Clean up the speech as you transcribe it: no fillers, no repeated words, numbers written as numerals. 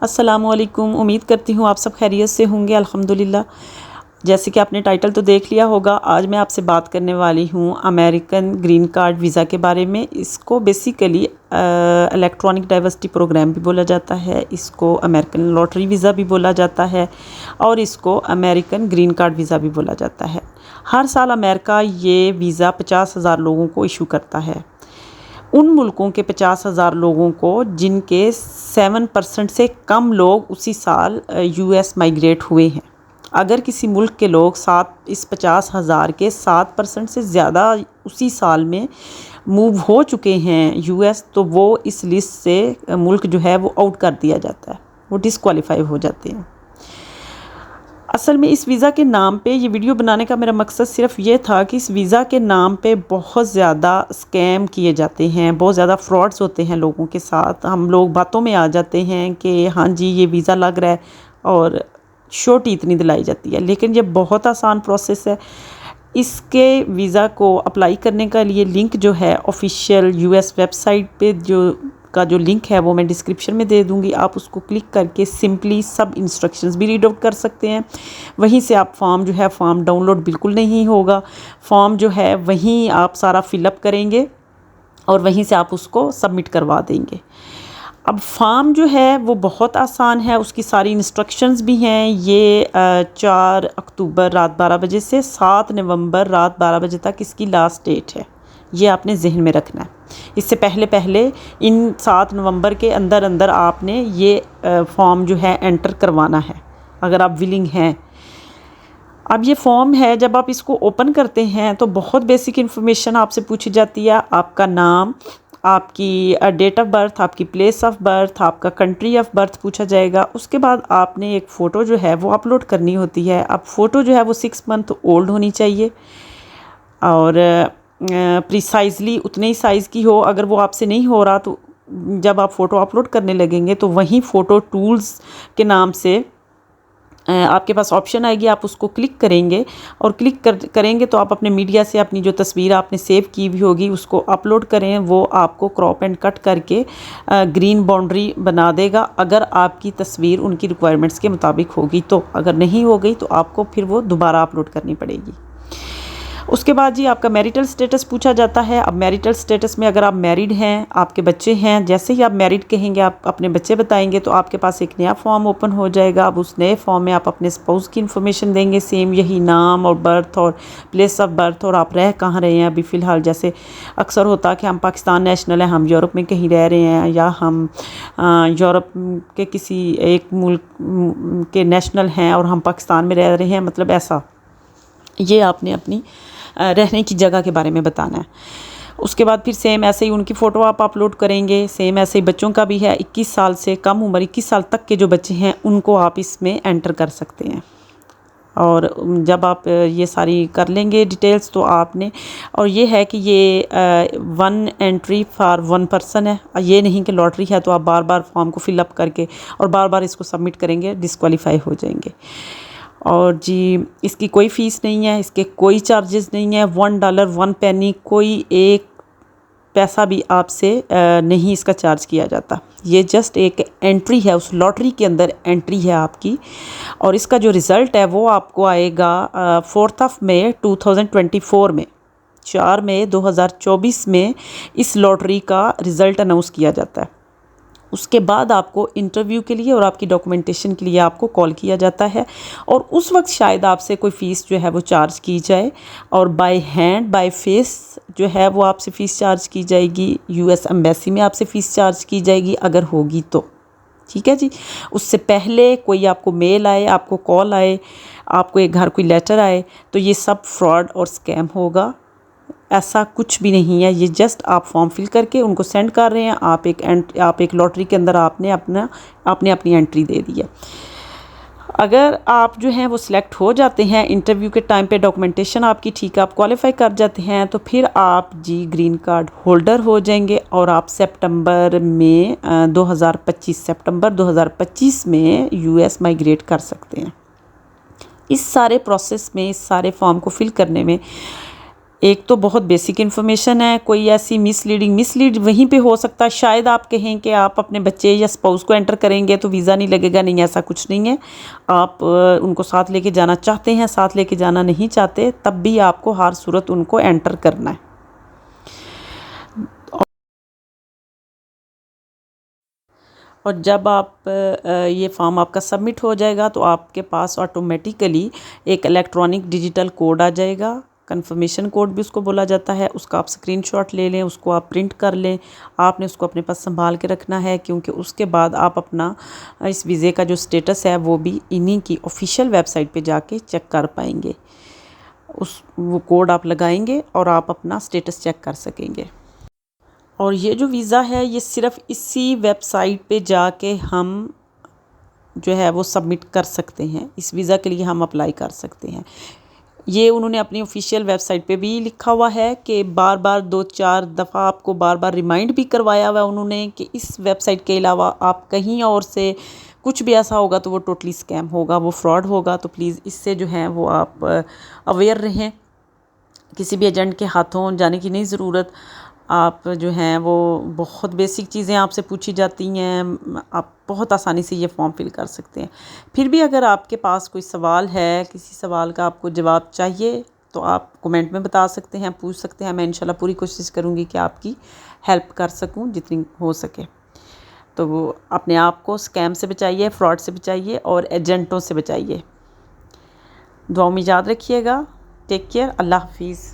अस्सलामुअलैकुम। उम्मीद करती हूँ आप सब खैरियत से होंगे अल्हम्दुलिल्लाह। जैसे कि आपने टाइटल तो देख लिया होगा, आज मैं आपसे बात करने वाली हूँ अमेरिकन ग्रीन कार्ड वीज़ा के बारे में। इसको बेसिकली इलेक्ट्रॉनिक डाइवर्सिटी प्रोग्राम भी बोला जाता है, इसको अमेरिकन लॉटरी वीज़ा भी बोला जाता है और इसको अमेरिकन ग्रीन कार्ड वीज़ा भी बोला जाता है। हर साल अमेरिका ये वीज़ा 50,000 लोगों को इशू करता है। उन मुल्कों के 50,000 लोगों को जिनके 7% से कम लोग उसी साल यूएस माइग्रेट हुए हैं। अगर किसी मुल्क के लोग इस 50,000 के 7% से ज़्यादा उसी साल में मूव हो चुके हैं यूएस, तो वो इस लिस्ट से मुल्क जो है वो आउट कर दिया जाता है, वो डिसक्वालीफाई हो जाते हैं। असल में इस वीज़ा के नाम पे ये वीडियो बनाने का मेरा मकसद सिर्फ ये था कि इस वीज़ा के नाम पे बहुत ज़्यादा स्कैम किए जाते हैं, बहुत ज़्यादा फ्रॉड्स होते हैं लोगों के साथ। हम लोग बातों में आ जाते हैं कि हाँ जी ये वीज़ा लग रहा है और श्योरिटी इतनी दिलाई जाती है, लेकिन ये बहुत आसान प्रोसेस है। इसके वीज़ा को अप्लाई करने का लिए लिंक जो है ऑफिशियल यूएस वेबसाइट पे जो लिंक है वो मैं डिस्क्रिप्शन में दे दूँगी। आप उसको क्लिक करके सिंपली सब इंस्ट्रक्शंस भी रीड आउट कर सकते हैं। वहीं से आप फॉर्म डाउनलोड बिल्कुल नहीं होगा, फॉर्म जो है वहीं आप सारा फिलअप करेंगे और वहीं से आप उसको सबमिट करवा देंगे। अब फॉर्म जो है वो बहुत आसान है, उसकी सारी इंस्ट्रक्शंस भी हैं। ये 4 अक्टूबर रात 12 बजे से 7 नवंबर रात 12 बजे तक इसकी लास्ट डेट है, ये आपने जहन में रखना है। इससे पहले इन 7 नवंबर के अंदर आपने ये फॉर्म जो है एंटर करवाना है अगर आप विलिंग हैं। अब ये फॉर्म है, जब आप इसको ओपन करते हैं तो बहुत बेसिक इन्फॉर्मेशन आपसे पूछी जाती है। आपका नाम, आपकी डेट ऑफ बर्थ, आपकी प्लेस ऑफ बर्थ, आपका कंट्री ऑफ बर्थ पूछा जाएगा। उसके बाद आपने एक फ़ोटो जो है वो अपलोड करनी होती है। अब फ़ोटो जो है वो 6 मंथ ओल्ड होनी चाहिए और प्रिसाइजली उतने ही साइज़ की हो। अगर वो आपसे नहीं हो रहा तो जब आप फ़ोटो अपलोड करने लगेंगे तो वहीं फ़ोटो टूल्स के नाम से आपके पास ऑप्शन आएगी, आप उसको क्लिक करेंगे और करेंगे तो आप अपने मीडिया से अपनी जो तस्वीर आपने सेव की हुई होगी उसको अपलोड करें। वो आपको क्रॉप एंड कट करके ग्रीन बाउंड्री बना देगा, अगर आपकी तस्वीर उनकी रिक्वायरमेंट्स के मुताबिक होगी तो। अगर नहीं हो गई तो आपको फिर वो दोबारा अपलोड करनी पड़ेगी। उसके बाद जी आपका मैरिटल स्टेटस पूछा जाता है। अब मैरिटल स्टेटस में अगर आप मैरिड हैं, आपके बच्चे हैं, जैसे ही आप मैरिड कहेंगे, आप अपने बच्चे बताएंगे तो आपके पास एक नया फॉर्म ओपन हो जाएगा। अब उस नए फॉर्म में आप अपने स्पाउस की इन्फॉर्मेशन देंगे, सेम यही नाम और बर्थ और प्लेस ऑफ बर्थ और आप रह कहाँ रहे हैं अभी फ़िलहाल। जैसे अक्सर होता कि हम पाकिस्तान नेशनल हैं, हम यूरोप में कहीं रह रहे हैं, या हम यूरोप के किसी एक मुल्क के नेशनल हैं और हम पाकिस्तान में रह रहे हैं, मतलब ऐसा। ये आपने अपनी रहने की जगह के बारे में बताना है। उसके बाद फिर सेम ऐसे ही उनकी फ़ोटो आप अपलोड करेंगे। सेम ऐसे ही बच्चों का भी है, 21 साल से कम उम्र, 21 साल तक के जो बच्चे हैं उनको आप इसमें एंटर कर सकते हैं। और जब आप ये सारी कर लेंगे डिटेल्स तो आपने, और ये है कि ये 1 एंट्री फॉर 1 पर्सन है, ये नहीं कि लॉटरी है तो आप बार बार फॉर्म को फिलअप करके और बार बार इसको सबमिट करेंगे, डिसक्वालीफाई हो जाएंगे। और जी इसकी कोई फ़ीस नहीं है, इसके कोई चार्जेस नहीं है। $1 1 पेनी, कोई एक पैसा भी आपसे नहीं इसका चार्ज किया जाता। ये जस्ट एक एंट्री है, उस लॉटरी के अंदर एंट्री है आपकी। और इसका जो रिज़ल्ट है वो आपको आएगा 4 मई 2024 में, 4 मई 2024 में इस लॉटरी का रिज़ल्ट अनाउंस किया जाता है। उसके बाद आपको इंटरव्यू के लिए और आपकी डॉक्यूमेंटेशन के लिए आपको कॉल किया जाता है और उस वक्त शायद आपसे कोई फ़ीस जो है वो चार्ज की जाए, और बाय हैंड बाय फेस जो है वो आपसे फ़ीस चार्ज की जाएगी। यूएस एम्बेसी में आपसे फ़ीस चार्ज की जाएगी अगर होगी तो, ठीक है जी। उससे पहले कोई आपको मेल आए, आपको कॉल आए, आपको एक घर कोई लेटर आए, तो ये सब फ्रॉड और स्कैम होगा। ऐसा कुछ भी नहीं है, ये जस्ट आप फॉर्म फिल करके उनको सेंड कर रहे हैं। आप एक लॉटरी के अंदर आपने अपनी एंट्री दे दी है। अगर आप जो हैं वो सिलेक्ट हो जाते हैं इंटरव्यू के टाइम पे, डॉक्यूमेंटेशन आपकी ठीक है, आप क्वालिफाई कर जाते हैं, तो फिर आप जी ग्रीन कार्ड होल्डर हो जाएंगे और आप सितंबर 2025 में यूएस माइग्रेट कर सकते हैं। इस सारे प्रोसेस में, इस सारे फॉर्म को फिल करने में एक तो बहुत बेसिक इन्फॉर्मेशन है, कोई ऐसी मिसलीड वहीं पे हो सकता है। शायद आप कहें कि आप अपने बच्चे या स्पाउस को एंटर करेंगे तो वीज़ा नहीं लगेगा, नहीं ऐसा कुछ नहीं है। आप उनको साथ लेके जाना चाहते हैं, साथ लेके जाना नहीं चाहते, तब भी आपको हर सूरत उनको एंटर करना है। और जब आप ये फॉर्म आपका सबमिट हो जाएगा तो आपके पास ऑटोमेटिकली एक इलेक्ट्रॉनिक डिजिटल कोड आ जाएगा, कंफर्मेशन कोड भी उसको बोला जाता है। उसका आप स्क्रीनशॉट ले लें, उसको आप प्रिंट कर लें। आपने उसको अपने पास संभाल के रखना है, क्योंकि उसके बाद आप अपना इस वीज़े का जो स्टेटस है वो भी इन्हीं की ऑफिशियल वेबसाइट पे जाके चेक कर पाएंगे। वो कोड आप लगाएंगे और आप अपना स्टेटस चेक कर सकेंगे। और ये जो वीज़ा है ये सिर्फ़ इसी वेबसाइट पे जाके हम जो है वो सबमिट कर सकते हैं। इस वीज़ा के लिए हम अप्लाई कर सकते हैं। ये उन्होंने अपनी ऑफिशियल वेबसाइट पे भी लिखा हुआ है कि बार बार 2-4 दफ़ा आपको बार बार रिमाइंड भी करवाया हुआ है उन्होंने कि इस वेबसाइट के अलावा आप कहीं और से कुछ भी ऐसा होगा तो वो टोटली स्कैम होगा, वो फ्रॉड होगा। तो प्लीज़ इससे जो है वो आप अवेयर रहें। किसी भी एजेंट के हाथों जाने की नहीं ज़रूरत। आप जो हैं वो बहुत बेसिक चीज़ें आपसे पूछी जाती हैं, आप बहुत आसानी से ये फॉर्म फिल कर सकते हैं। फिर भी अगर आपके पास कोई सवाल है, किसी सवाल का आपको जवाब चाहिए तो आप कमेंट में बता सकते हैं, पूछ सकते हैं। मैं इंशाल्लाह पूरी कोशिश करूँगी कि आपकी हेल्प कर सकूँ जितनी हो सके। तो वो अपने आप को स्कैम से बचाइए, फ्रॉड से बचाइए और एजेंटों से बचाइए। दुआओं में याद रखिएगा। Take care. अल्लाह हाफिज़।